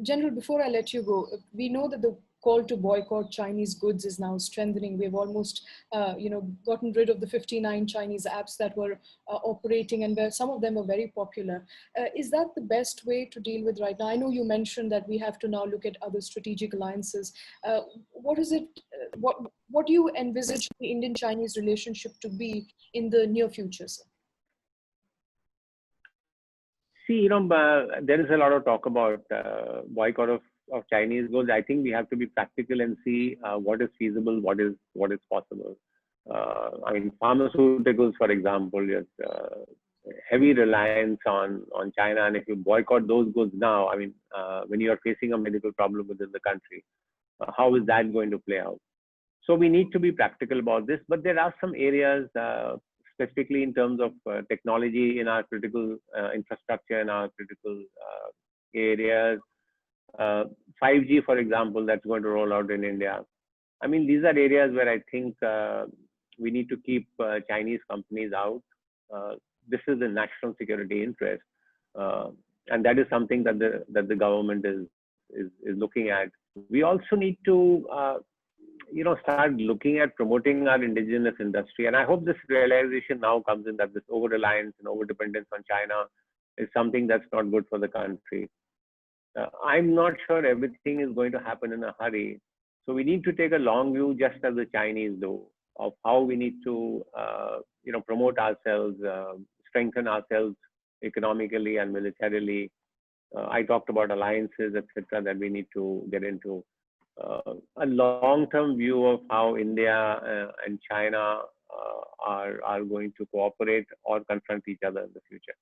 General, before I let you go, we know that the call to boycott Chinese goods is now strengthening. We've almost, gotten rid of the 59 Chinese apps that were operating, and where some of them are very popular. Is that the best way to deal with right now? I know you mentioned that we have to now look at other strategic alliances. What is it? What do you envisage the Indian-Chinese relationship to be in the near future, sir? See, there is a lot of talk about boycott of Chinese goods. I think we have to be practical and see what is feasible, what is possible. I mean, pharmaceuticals, for example, there's heavy reliance on China, and if you boycott those goods now, I mean, when you are facing a medical problem within the country, how is that going to play out? So we need to be practical about this, but there are some areas, specifically in terms of technology in our critical infrastructure, in our critical areas. 5G, for example, that's going to roll out in India. I mean, these are areas where I think we need to keep Chinese companies out. This is the national security interest, and that is something that the government is looking at. We also need to start looking at promoting our indigenous industry. And I hope this realization now comes in that this over-reliance and over-dependence on China is something that's not good for the country. I'm not sure everything is going to happen in a hurry. So we need to take a long view, just as the Chinese do, of how we need to promote ourselves, strengthen ourselves economically and militarily. I talked about alliances, etc., that we need to get into. A long-term view of how India and China are going to cooperate or confront each other in the future.